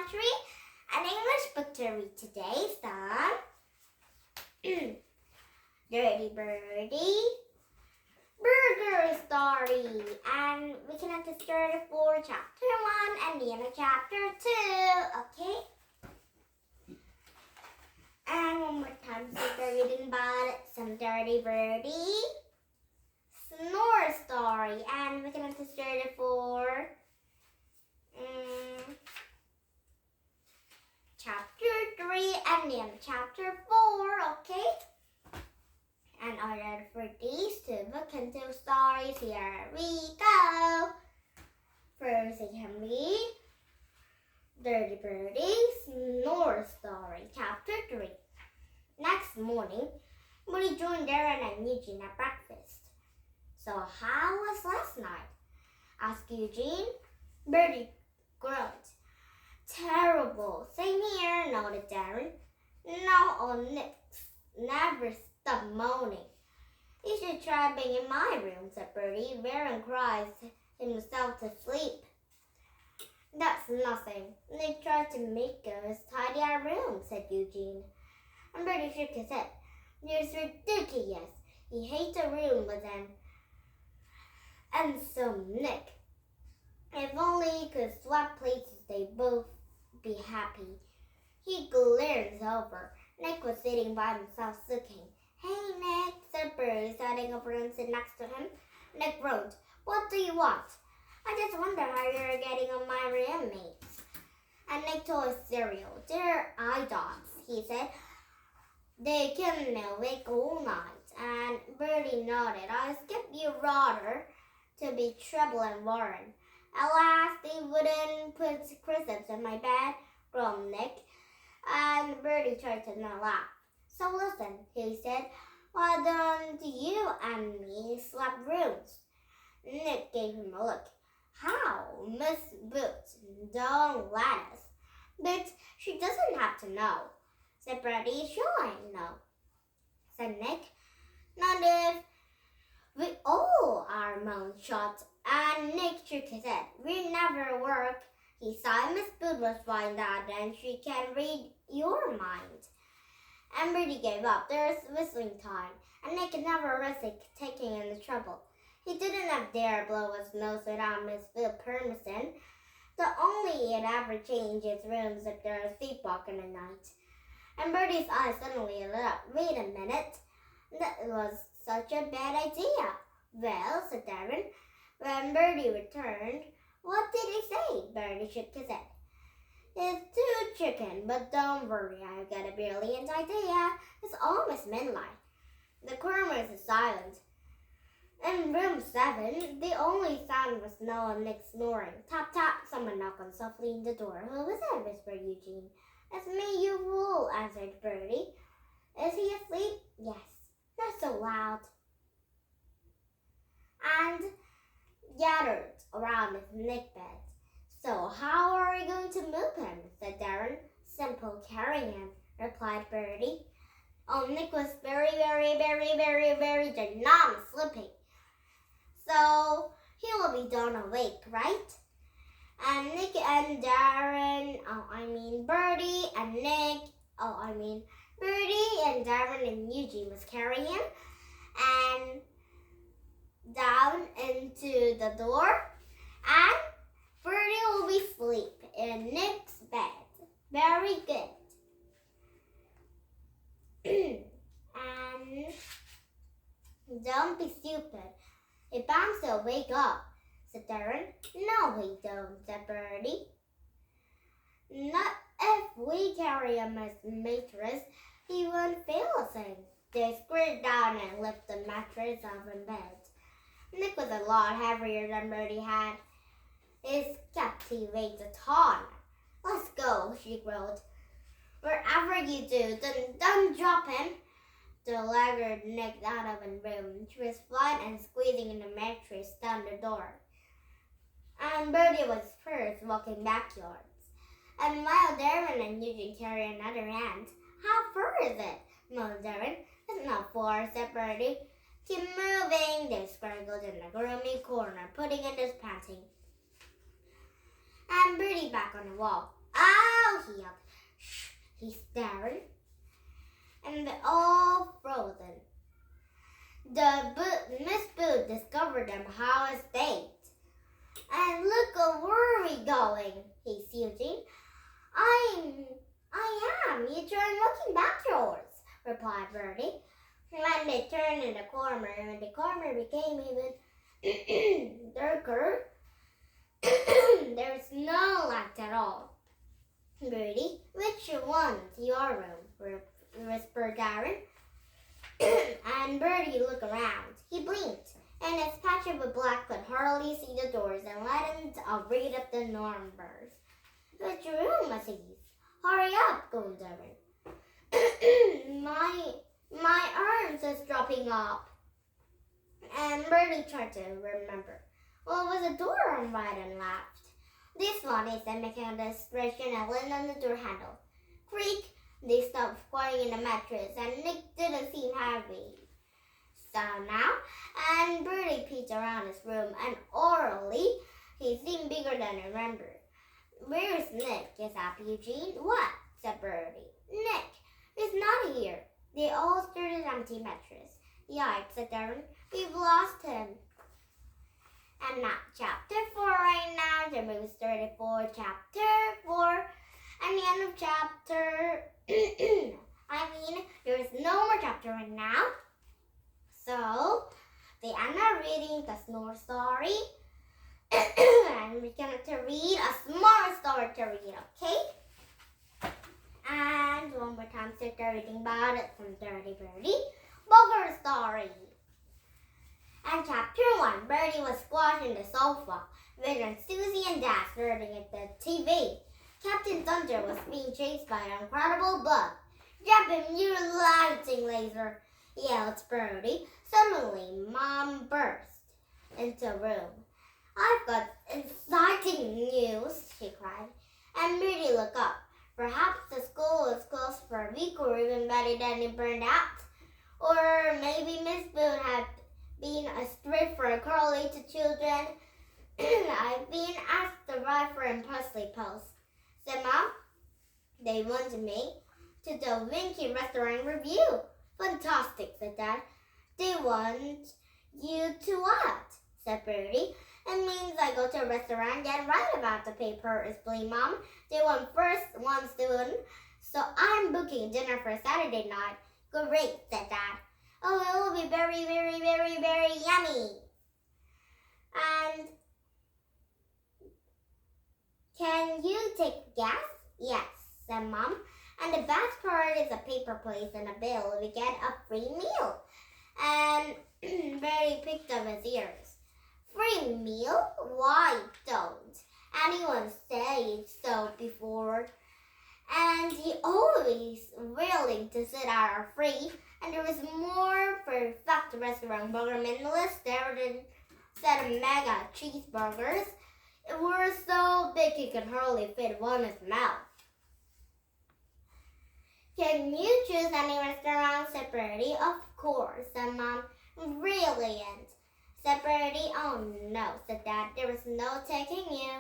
Country, an English book to read today, son. Dirty Birdie, Burger Story, and we can have to start for chapter 1 and the end of chapter 2, okay? And one more time, so we're reading about some Dirty Birdie, Snore Story, and we can have to start for chapter 3 and then chapter 4, okay? And ordered for these two book and two stories. Here we go. First, we can read Dirty Birdie, Snore Story, chapter 3. Next morning, Bertie joined Darren and Eugene at breakfast. So, how was last night? Asked Eugene. Bertie groaned. Terrible. Same here, nodded Darren. No, old Nick never stopped moaning. You should try being in my room, said Bertie. Darren cries himself to sleep. That's nothing. Nick tried to make us tidy our room, said Eugene. And Bertie shook his head. It's ridiculous. He hates a room with them. And so Nick. If only he could swap places, they'd both be happy. He glanced over. Nick was sitting by himself, looking. Hey, Nick, said Bertie, starting over and sitting next to him. Nick groaned. What do you want? I just wonder how you're getting on my roommates. And Nick told his cereal. They're eye dogs, he said. They can awake all night. And Bertie nodded. I skipped you rather to be Treble and Warren. At last, they wouldn't put crisps in my bed, groaned Nick. And Bertie tried to not laugh. So listen, he said. Why don't you and me swap rooms? Nick gave him a look. How? Miss Boots don't let us. But she doesn't have to know, said Bertie. Sure I know, said Nick. Not if we all are mouth shut. And Nick shook his head. We never work. He saw Miss Boots was fine that and she can read your mind. And Bertie gave up. There's whistling time, and Nick never risked taking any trouble. He didn't have dare blow his nose without Miss Boots' permission. The only he'd ever change his rooms if they were sleepwalking at night. And Bertie's eyes suddenly lit up. Wait a minute. That was such a bad idea. Well, said Darren. When Bertie returned, what did he say? Bertie shook his head. It's too chicken, but don't worry, I've got a brilliant idea. It's almost midnight. The corners is silent. In room 7, the only sound was Noah and Nick snoring. Tap, tap, someone knocked on softly in the door. Who is it? Whispered Eugene. It's me, you fool, answered Bertie. Is he asleep? Yes. Not so loud. And gathered around his Nick bed. So how are we going to move him? Said Darren. Simple, carrying him, replied Bertie. Oh, Nick was very ginormous sleeping. So he will be done awake, right? And Nick and Darren, Bertie and Nick, Bertie and Darren and Eugene was carrying him and down into the door, and Bertie will be asleep in Nick's bed. Very good. And don't be stupid. He bounds to wake up, said Darren. No, he don't, said Bertie. Not if we carry him as mattress. He won't feel a thing. They squared down and lifted the mattress off in bed. Nick was a lot heavier than Bertie had. His he weighed a ton. Let's go, she growled. Wherever you do, don't drop him. The laggard Nick out of the room. She was flat and squeezing in the mattress down the door. And Bertie was first walking backyards. And while Darren and Eugene carried another hand. How far is it? moaned Darren. It's not far, said Bertie. Keep moving. They scrambled in the gloomy corner, putting in his panting. And Bertie back on the wall. Ow! He yelled. Shh! He's staring. And they're all frozen. Miss Boo discovered them how a state. And look where we going, he's Eugene. I am. You turn looking backwards, replied Bertie. When they turned in the corner, and the corner became even darker, there's no light at all. Bertie, which one's your room? Whispered Darren. And Bertie looked around. He blinked, and his patch of black could hardly see the doors and let him read up the numbers. Which room was his? Hurry up, groaned Darren. My arms is dropping off. And Bertie tried to remember. Well, was a door on right and left. This one is a mechanical expression and landed on the door handle. Creak! They stopped squatting in the mattress, and Nick didn't seem happy. So now, and Bertie peeked around his room, and orally, he seemed bigger than I remembered. Where's Nick? Asked Eugene. What? Said Bertie. Nick, he's not here. They all stared at an empty mattress. Yikes, said Darren. We've lost him. And now, chapter 4 right now. The movie's 34, chapter 4. And the end of chapter... there's no more chapter right now. So, they are now reading the Snore story. And we're going to read a small story to read, okay? And one more time, start reading about it from Dirty Bertie. Booger story. And chapter 1, Bertie was squashed in the sofa, with Susie and Dad staring at the TV. Captain Thunder was being chased by an incredible bug. Drop him, you lightning laser, yelled Bertie. Suddenly, Mom burst into the room. I've got exciting news, she cried. And Bertie looked up. Perhaps the school was closed for a week or even better than it burned out. Or maybe Miss Boone had been a strict for curly to children. I've been asked to write for Imparsley Post, said Mom. They wanted me to the Winky Restaurant Review. Fantastic, said Dad. They want you to what? Said Bertie. It means I go to a restaurant and write about the paper, explained Mom. They want first one student, so I'm booking dinner for Saturday night. Great, said Dad. Oh, it will be very, very, very, very yummy. And can you take gas? Yes, said Mom. And the best part is a paper place and a bill. We get a free meal. And Bertie picked up his ears. Free meal? Why don't anyone say so before? And he always willing to sit out our free. And there was more perfect restaurant burger menu list there than set of mega cheeseburgers. It were so big he could hardly fit one in his mouth. Can you choose any restaurant, said Bertie? Of course, said Mom. Brilliant, said Bertie. Oh no, said Dad. There was no taking you.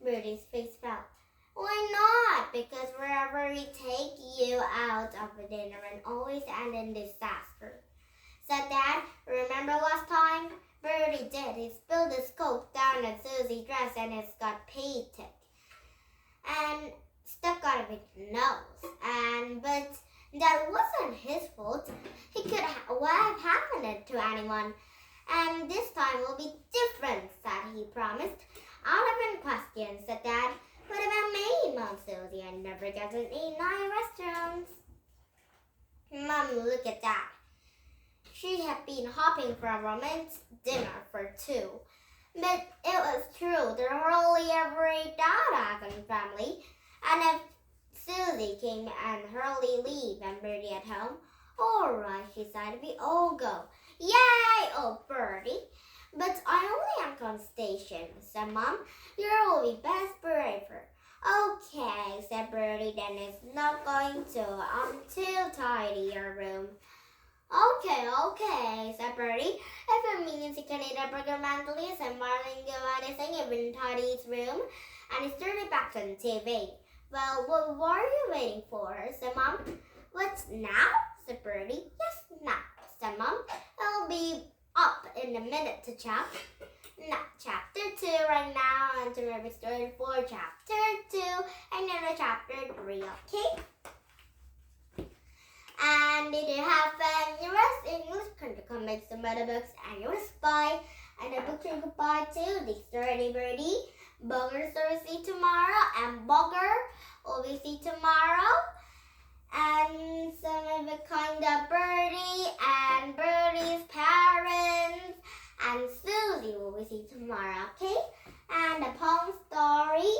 Bertie's face fell. Why not? Because wherever we take you out of a dinner and always end in disaster, said Dad. Remember last time? Bertie did. He spilled his Coke down at Susie's dress and it's got painted. And stuck out of his nose. But that wasn't his fault. He could have happened to anyone. And this time will be different, said he promised. Out of question, said Dad. What about me, Mom Susie? I never got to eat 9 restaurants. Mom, look at that. She had been hoping for a romantic dinner for 2. But it was true. There hardly ever ate that as a family. And if Susie came and hardly leave and Bertie at home, all right, she sighed, we all go. Yay! Oh, Bertie. But I only am on station, said Mom. You will be best forever. Okay, said Bertie, then it's not going to until tidy your room. Okay, said Bertie. If it means he can eat a burger mentally and Marlin go anything, even tidy his room. And he started back on TV. Well, what are you waiting for? Said Mom. What's now? Said Bertie. Yes, now, said Mom. I'll be up in a minute to not chapter 2 right now, and tomorrow story for chapter 2 and then chapter 3, okay? And did you have fun? You rest English, country comics, some other books, and you spy. And the book say goodbye to the story Bertie. Bugger story see tomorrow, and Bugger will we see tomorrow. And some of the kind of Bertie and Bertie's parents and Susie will we see tomorrow, okay? And the poem story,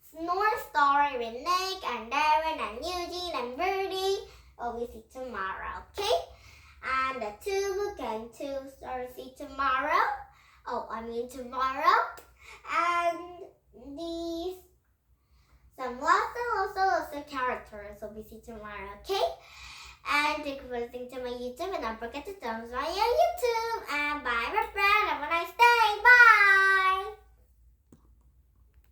snore story with Nick and Darren and Eugene and Bertie will we see tomorrow, okay? And the 2 book and 2 stories see tomorrow. Tomorrow. And these some lots of characters will be seen tomorrow, okay? And thank you for listening to my YouTube, and don't forget to subscribe on YouTube. And bye.